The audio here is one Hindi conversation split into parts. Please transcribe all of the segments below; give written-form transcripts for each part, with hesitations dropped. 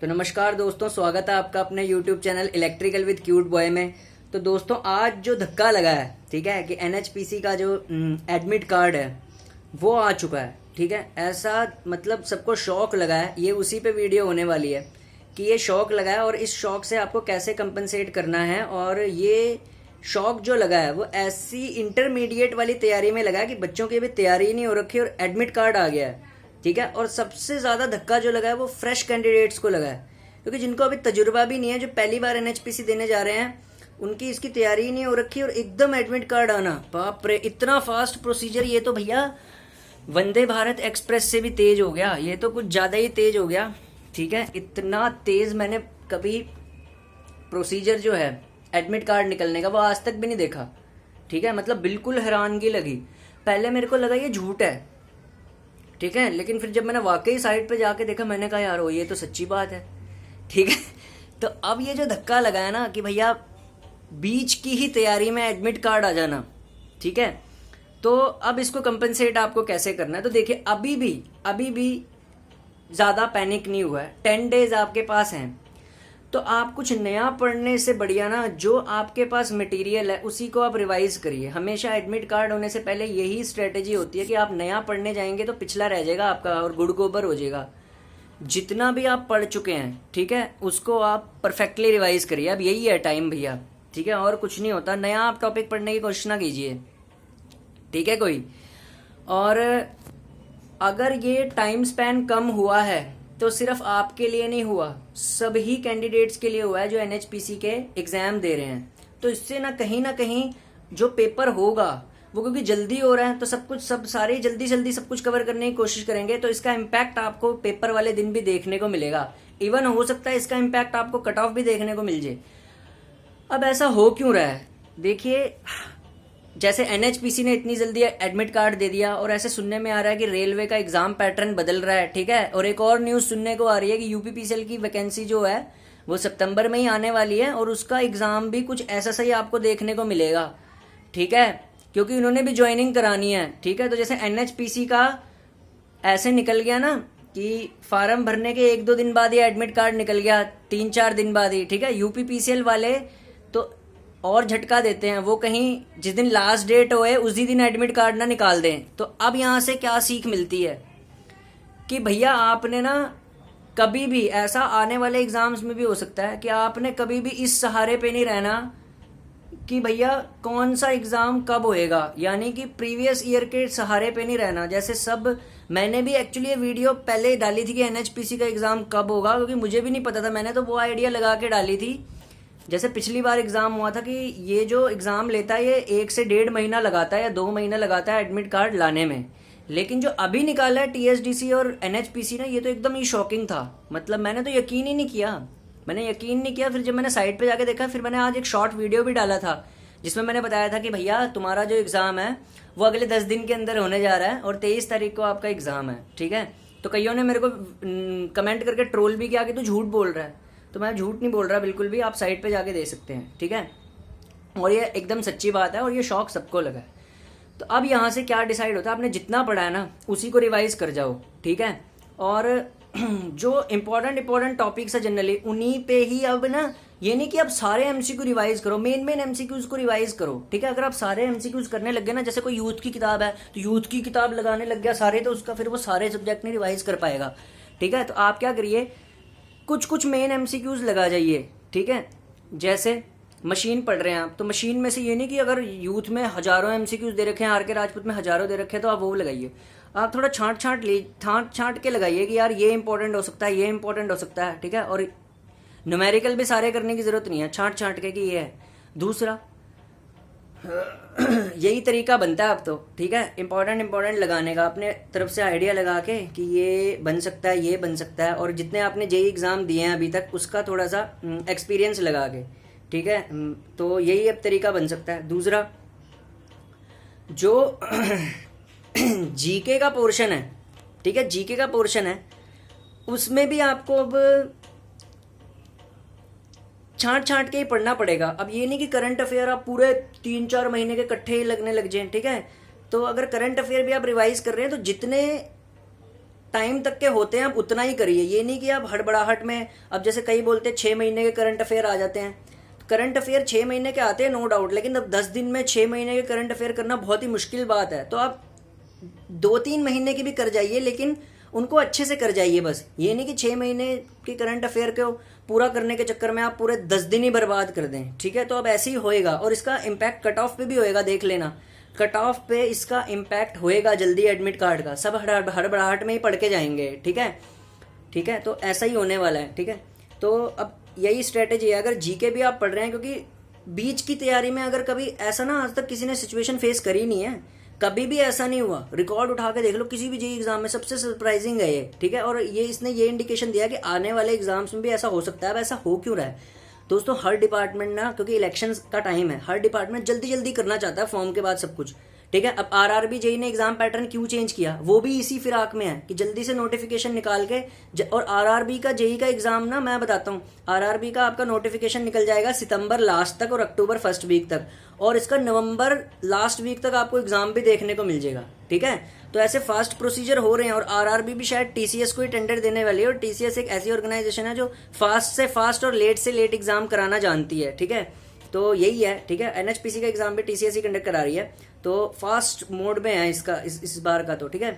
तो नमस्कार दोस्तों, स्वागत है आपका अपने YouTube channel electrical with cute boy में। तो दोस्तों आज जो धक्का लगा है, ठीक है, कि NHPC का जो एडमिट कार्ड है वो आ चुका है। ठीक है, ऐसा मतलब सबको शॉक लगा है। ये उसी पे वीडियो होने वाली है कि ये शॉक लगा है और इस शॉक से आपको कैसे कंपनसेट करना है। और ये शॉक जो लगा है वो ऐसी इंटरमीडिएट वाली तैयारी में लगा है कि बच्चों की अभी तैयारी नहीं हो रखी और एडमिट कार्ड आ गया है। ठीक है, और सबसे ज़्यादा धक्का जो लगा है वो फ्रेश कैंडिडेट्स को लगा है, क्योंकि जिनको अभी तजुर्बा भी नहीं है, जो पहली बार NHPC देने जा रहे हैं, उनकी इसकी तैयारी ही नहीं हो रखी और एकदम एडमिट कार्ड आना, बाप रे, इतना फास्ट प्रोसीजर। ये तो भैया वंदे भारत एक्सप्रेस से भी तेज हो गया, ये तो कुछ ज़्यादा ही तेज हो गया। ठीक है, इतना तेज मैंने कभी प्रोसीजर जो है एडमिट कार्ड निकलने का वो आज तक भी नहीं देखा। ठीक है, मतलब बिल्कुल हैरानगी लगी। पहले मेरे को लगा ये झूठ है, ठीक है, लेकिन फिर जब मैंने वाकई साइट पे जाके देखा, मैंने कहा यार ये तो सच्ची बात है। ठीक है, तो अब ये जो धक्का लगा है ना कि भैया बीच की ही तैयारी में एडमिट कार्ड आ जाना, ठीक है, तो अब इसको कंपनसेट आपको कैसे करना है। तो देखिए अभी भी ज़्यादा पैनिक नहीं हुआ है, 10 डेज आपके पास हैं। तो आप कुछ नया पढ़ने से बढ़िया ना, जो आपके पास मटेरियल है उसी को आप रिवाइज करिए। हमेशा एडमिट कार्ड होने से पहले यही स्ट्रेटेजी होती है कि आप नया पढ़ने जाएंगे तो पिछला रह जाएगा आपका और गुड़ गोबर हो जाएगा। जितना भी आप पढ़ चुके हैं, ठीक है, उसको आप परफेक्टली रिवाइज करिए। अब यही है टाइम भैया, ठीक है, और कुछ नहीं होता। नया आप टॉपिक पढ़ने की कोशिश ना कीजिए, ठीक है कोई। और अगर ये टाइम स्पैन कम हुआ है तो सिर्फ आपके लिए नहीं हुआ, सभी कैंडिडेट्स के लिए हुआ है जो NHPC के एग्जाम दे रहे हैं। तो इससे ना कहीं जो पेपर होगा वो, क्योंकि जल्दी हो रहा है तो सब सारे जल्दी सब कुछ कवर करने की कोशिश करेंगे, तो इसका इम्पैक्ट आपको पेपर वाले दिन भी देखने को मिलेगा। इवन हो सकता है इसका इम्पैक्ट आपको कट ऑफ भी देखने को मिल जाए। अब ऐसा हो क्यों रहा है, देखिए, जैसे NHPC ने इतनी जल्दी एडमिट कार्ड दे दिया, और ऐसे सुनने में आ रहा है कि रेलवे का एग्जाम पैटर्न बदल रहा है। ठीक है, और एक और न्यूज़ सुनने को आ रही है कि UPPCL की वैकेंसी जो है वो सितंबर में ही आने वाली है और उसका एग्जाम भी कुछ ऐसा सही आपको देखने को मिलेगा। ठीक है, क्योंकि उन्होंने भी ज्वाइनिंग करानी है। ठीक है, तो जैसे NHPC का ऐसे निकल गया ना कि फार्म भरने के 1-2 दिन बाद ही एडमिट कार्ड निकल गया, 3-4 दिन बाद ही। ठीक है, UPPCL वाले तो और झटका देते हैं, वो कहीं जिस दिन लास्ट डेट होए उसी दिन एडमिट कार्ड ना निकाल दें। तो अब यहाँ से क्या सीख मिलती है कि भैया आपने ना कभी भी, ऐसा आने वाले एग्जाम्स में भी हो सकता है कि आपने कभी भी इस सहारे पे नहीं रहना कि भैया कौन सा एग्जाम कब होएगा, यानी कि प्रीवियस ईयर के सहारे पे नहीं रहना। जैसे सब, मैंने भी एक्चुअली ये वीडियो पहले डाली थी कि NHPC का एग्जाम कब होगा, क्योंकि मुझे भी नहीं पता था। मैंने तो वो आइडिया लगा के डाली थी, जैसे पिछली बार एग्जाम हुआ था, कि ये जो एग्जाम लेता है ये 1 से 1.5 महीना लगाता है या 2 महीना लगाता है एडमिट कार्ड लाने में। लेकिन जो अभी निकाला है TSDC और NHPC ने, ये तो एकदम ही शॉकिंग था। मतलब मैंने तो यकीन ही नहीं किया। फिर जब मैंने साइट पे जाके देखा, फिर मैंने आज एक शॉर्ट वीडियो भी डाला था जिसमें मैंने बताया था कि भैया तुम्हारा जो एग्जाम है वो अगले 10 दिन के अंदर होने जा रहा है और 23 तारीख को आपका एग्जाम है। ठीक है, तो कईयों ने मेरे को कमेंट करके ट्रोल भी किया कि तू झूठ बोल रहा है। तो मैं झूठ नहीं बोल रहा बिल्कुल भी, आप साइट पे जाके दे सकते हैं। ठीक है, और ये एकदम सच्ची बात है और ये शौक सबको लगा है। तो अब यहाँ से क्या डिसाइड होता है, आपने जितना पढ़ा है ना उसी को रिवाइज कर जाओ। ठीक है, और जो इंपॉर्टेंट टॉपिक्स है जनरली उन्हीं पे ही, अब ना ये नहीं कि आप सारे MCQ रिवाइज करो, मेन MCQs को रिवाइज करो। ठीक है, अगर आप सारे MCQs करने लग गए ना, जैसे कोई यूथ की किताब है तो यूथ की किताब लगाने लग गया सारे, तो उसका फिर वो सारे सब्जेक्ट नहीं रिवाइज कर पाएगा। ठीक है, तो आप क्या करिए, कुछ मेन MCQs लगा जाइए। ठीक है, जैसे मशीन पढ़ रहे हैं आप, तो मशीन में से ये नहीं कि अगर यूथ में हजारों MCQs दे रखे हैं, RK राजपूत में हजारों दे रखे हैं, तो आप वो लगाइए। आप थोड़ा छांट के लगाइए कि यार ये इंपॉर्टेंट हो सकता है, ये इंपॉर्टेंट हो सकता है। ठीक है, और न्यूमेरिकल भी सारे करने की जरूरत नहीं है, छांट के कि ये है। दूसरा यही तरीका बनता है अब तो। ठीक है, इंपॉर्टेंट लगाने का, अपने तरफ से आइडिया लगा के कि ये बन सकता है, ये बन सकता है, और जितने आपने जेई एग्ज़ाम दिए हैं अभी तक उसका थोड़ा सा एक्सपीरियंस लगा के। ठीक है, तो यही अब तरीका बन सकता है। दूसरा, जो जीके का पोर्शन है, ठीक है, जीके का पोर्शन है, उसमें भी आपको अब छांट के ही पढ़ना पड़ेगा। अब ये नहीं कि करंट अफेयर आप पूरे 3-4 महीने के इकट्ठे ही लगने लग जाएं। ठीक है, तो अगर करंट अफेयर भी आप रिवाइज कर रहे हैं तो जितने टाइम तक के होते हैं आप उतना ही करिए, ये नहीं कि आप हड़बड़ाहट में, अब जैसे कई बोलते हैं 6 महीने के करंट अफेयर आ जाते हैं। करंट अफेयर 6 महीने के आते हैं नो डाउट, लेकिन अब 10 दिन में 6 महीने के करंट अफेयर करना बहुत ही मुश्किल बात है। तो आप 2-3 महीने की भी कर जाइए, लेकिन उनको अच्छे से कर जाइए। बस ये नहीं कि 6 महीने के करंट अफेयर को पूरा करने के चक्कर में आप पूरे 10 दिन ही बर्बाद कर दें, ठीक है। तो अब ऐसे ही होएगा, और इसका इम्पैक्ट कट ऑफ पे भी होएगा, देख लेना कट ऑफ पे इसका इम्पैक्ट होएगा जल्दी एडमिट कार्ड का। सब हड़बड़ाहट में ही पढ़ के जाएंगे, ठीक है, ठीक है। तो ऐसा ही होने वाला है, ठीक है। तो अब यही स्ट्रेटेजी है, अगर जीके भी आप पढ़ रहे हैं, क्योंकि बीच की तैयारी में अगर कभी ऐसा ना आज तक किसी ने सिचुएशन फेस करी नहीं है, कभी भी ऐसा नहीं हुआ। रिकॉर्ड उठा के देख लो किसी भी जेईई एग्जाम में, सबसे सरप्राइजिंग है ये, ठीक है। और ये इसने ये इंडिकेशन दिया कि आने वाले एग्जाम्स में भी ऐसा हो सकता है। अब ऐसा हो क्यों रहा है दोस्तों? हर डिपार्टमेंट ना, क्योंकि इलेक्शन का टाइम है, हर डिपार्टमेंट जल्दी जल्दी करना चाहता है फॉर्म के बाद सब कुछ, ठीक है। अब आरआरबी जेईई ने एग्जाम पैटर्न क्यों चेंज किया, वो भी इसी फिराक में है कि जल्दी से नोटिफिकेशन निकाल के और आरआरबी का जेईई का एग्जाम ना, मैं बताता हूँ, आरआरबी का आपका नोटिफिकेशन निकल जाएगा सितंबर लास्ट तक और अक्टूबर फर्स्ट वीक तक, और इसका नवंबर लास्ट वीक तक आपको एग्जाम भी देखने को मिल जाएगा, ठीक है। तो ऐसे फास्ट प्रोसीजर हो रहे हैं, और आरआरबी भी शायद टीसीएस को ही टेंडर देने वाली है, और टीसीएस एक ऐसी ऑर्गेनाइजेशन है जो फास्ट से फास्ट और लेट से लेट एग्जाम कराना जानती है, ठीक है। तो यही है, ठीक है। एनएचपीसी का एग्जाम भी टीसीएस ही कंडक्ट करा रही है, तो फास्ट मोड में है इसका इस बार का, तो ठीक है।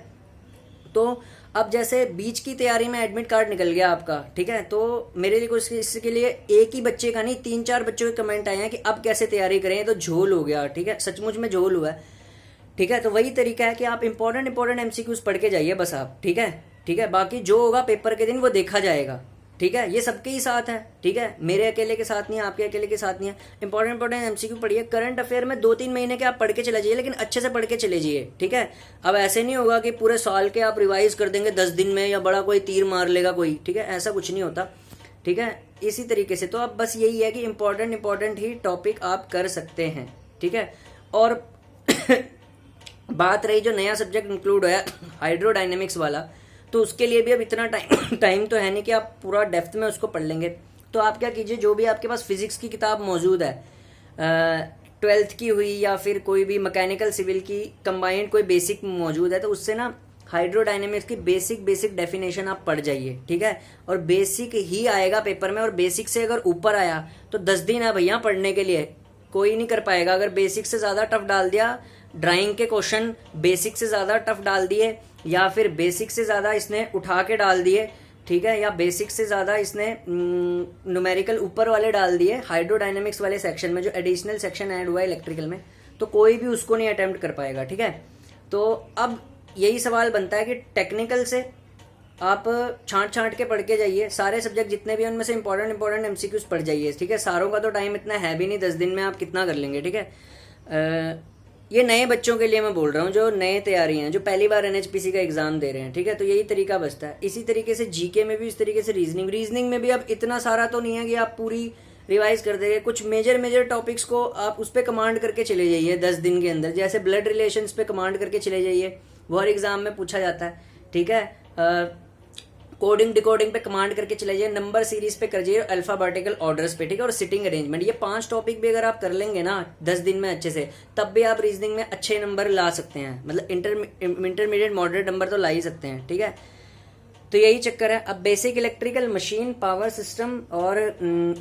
तो अब जैसे बीच की तैयारी में एडमिट कार्ड निकल गया आपका, ठीक है, तो मेरे लिए कुछ इसके लिए एक ही बच्चे का नहीं 3-4 बच्चों के कमेंट आए हैं कि अब कैसे तैयारी करें, तो झोल हो गया, ठीक है, सचमुच में झोल हुआ है, ठीक है। तो वही तरीका है कि आप इंपॉर्टेंट एमसीक्यूज पढ़ के जाइए बस आप, ठीक है, ठीक है। बाकी जो होगा पेपर के दिन वो देखा जाएगा, ठीक है। ये सबके ही साथ है, ठीक है, मेरे अकेले के साथ नहीं है, आपके अकेले के साथ नहीं है। इंपॉर्टेंट एमसीक्यू पढ़िए। करंट अफेयर में 2-3 महीने के आप पढ़ के चले जाइए, लेकिन अच्छे से पढ़ के चले जाइए, ठीक है। अब ऐसे नहीं होगा कि पूरे साल के आप रिवाइज कर देंगे 10 दिन में, या बड़ा कोई तीर मार लेगा कोई, ठीक है, ऐसा कुछ नहीं होता, ठीक है। इसी तरीके से तो अब बस यही है कि इंपॉर्टेंट ही टॉपिक आप कर सकते हैं, ठीक है। और बात रही जो नया सब्जेक्ट इंक्लूड है हाइड्रोडायनेमिक्स वाला, तो उसके लिए भी अब इतना टाइम तो है नहीं कि आप पूरा डेप्थ में उसको पढ़ लेंगे। तो आप क्या कीजिए, जो भी आपके पास फिजिक्स की किताब मौजूद है, 12th की हुई या फिर कोई भी मैकेनिकल सिविल की कंबाइंड कोई बेसिक मौजूद है, तो उससे ना हाइड्रोडायनेमिक्स की बेसिक डेफिनेशन आप पढ़ जाइए, ठीक है। और बेसिक ही आएगा पेपर में, और बेसिक से अगर ऊपर आया तो 10 दिन है भैया पढ़ने के लिए, कोई नहीं कर पाएगा। अगर बेसिक से ज़्यादा टफ डाल दिया, ड्राइंग के क्वेश्चन बेसिक से ज़्यादा टफ डाल दिए, या फिर बेसिक से ज़्यादा इसने उठा के डाल दिए, ठीक है, या बेसिक से ज़्यादा इसने न्यूमेरिकल ऊपर वाले डाल दिए हाइड्रोडायनेमिक्स वाले सेक्शन में, जो एडिशनल सेक्शन ऐड हुआ है इलेक्ट्रिकल में, तो कोई भी उसको नहीं अटेम्प्ट कर पाएगा, ठीक है। तो अब यही सवाल बनता है कि टेक्निकल से आप छांट के पढ़ के जाइए, सारे सब्जेक्ट जितने भी उनमें से इंपॉर्टेंट एमसीक्यूज पढ़ जाइए, ठीक है। सारों का तो टाइम इतना है भी नहीं, 10 दिन में आप कितना कर लेंगे, ठीक है। ये नए बच्चों के लिए मैं बोल रहा हूँ, जो नए तैयारी हैं, जो पहली बार एनएचपीसी का एग्जाम दे रहे हैं, ठीक है। तो यही तरीका बचता है। इसी तरीके से जीके में भी इस तरीके से रीजनिंग में भी अब इतना सारा तो नहीं है कि आप पूरी रिवाइज कर देंगे। कुछ मेजर टॉपिक्स को आप उस पर कमांड करके चले जाइए 10 दिन के अंदर, जैसे ब्लड रिलेशंस पे कमांड करके चले जाइए, वो हर एग्जाम में पूछा जाता है, ठीक है। कोडिंग डिकोडिंग पे कमांड करके चले जाइए, नंबर सीरीज पे कर जाइए, अल्फाबेटिकल ऑर्डर्स पे, ठीक है, और सिटिंग अरेंजमेंट। ये 5 टॉपिक भी अगर आप कर लेंगे ना 10 दिन में अच्छे से, तब भी आप रीजनिंग में अच्छे नंबर ला सकते हैं, मतलब इंटरमीडिएट मॉडरेट नंबर तो ला ही सकते हैं, ठीक है। तो यही चक्कर है। अब basic electrical machine power system और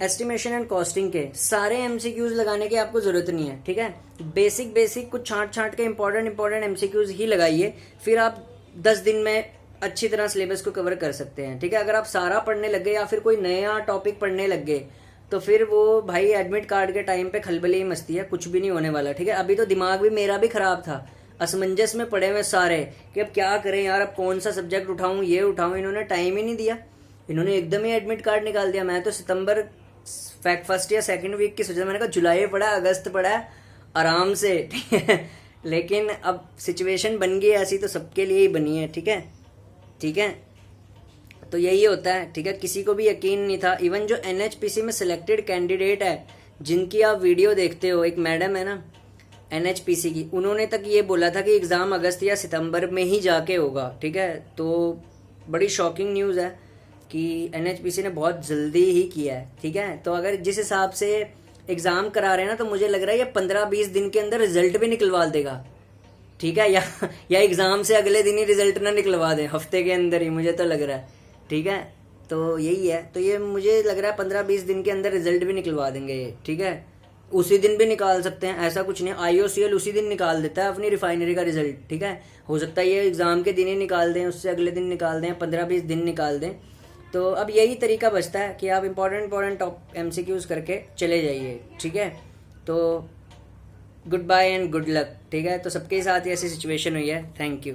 एस्टिमेशन एंड कॉस्टिंग के सारे एमसीक्यूज लगाने की आपको जरूरत नहीं है, ठीक है। बेसिक कुछ छांट के इंपॉर्टेंट एमसीक्यूज ही लगाइए, फिर आप 10 दिन में अच्छी तरह सिलेबस को कवर कर सकते हैं, ठीक है। अगर आप सारा पढ़ने लग गए या फिर कोई नया टॉपिक पढ़ने लग गए, तो फिर वो भाई एडमिट कार्ड के टाइम पे खलबली ही मस्ती है, कुछ भी नहीं होने वाला, ठीक है। अभी तो दिमाग भी मेरा भी खराब था, असमंजस में पड़े हुए सारे कि अब क्या करें यार, अब कौन सा सब्जेक्ट उठाऊं, ये उठाऊं। इन्होंने टाइम ही नहीं दिया, इन्होंने एकदम ही एडमिट कार्ड निकाल दिया। मैं तो सितंबर फर्स्ट या सेकंड वीक की सोचा, मैंने कहा जुलाई पड़ा है, अगस्त पड़ा है, आराम से, ठीक है। लेकिन अब सिचुएशन बन गई ऐसी, तो सबके लिए ही बनी है, ठीक है, ठीक है। तो यही होता है, ठीक है। किसी को भी यकीन नहीं था, इवन जो एनएचपीसी में सिलेक्टेड कैंडिडेट है जिनकी आप वीडियो देखते हो, एक मैडम है ना एनएचपीसी की, उन्होंने तक ये बोला था कि एग्ज़ाम अगस्त या सितंबर में ही जाके होगा, ठीक है। तो बड़ी शॉकिंग न्यूज़ है कि एनएचपीसी ने बहुत जल्दी ही किया है, ठीक है। तो अगर जिस हिसाब से एग्ज़ाम करा रहे हैं ना, तो मुझे लग रहा है ये 15-20 दिन के अंदर रिजल्ट भी निकलवा देगा, ठीक है, या एग्ज़ाम से अगले दिन ही रिजल्ट ना निकलवा दें, हफ्ते के अंदर ही, मुझे तो लग रहा है। ठीक है, तो यही है। तो ये मुझे लग रहा है 15-20 दिन के अंदर रिजल्ट भी निकलवा देंगे ये। ठीक है, उसी दिन भी निकाल सकते हैं, ऐसा कुछ नहीं। IOCL उसी दिन निकाल देता है अपनी रिफाइनरी का रिजल्ट। ठीक है, हो सकता है ये एग्ज़ाम के दिन ही निकाल दें, उससे अगले दिन निकाल दें, 15-20 दिन निकाल दें। तो अब यही तरीका बचता है कि आप इंपॉर्टेंट टॉप MCQs करके चले जाइए। ठीक है, तो goodbye and good luck. ठीक है, तो सबके साथ ही ऐसी सिचुएशन हुई है। Thank you.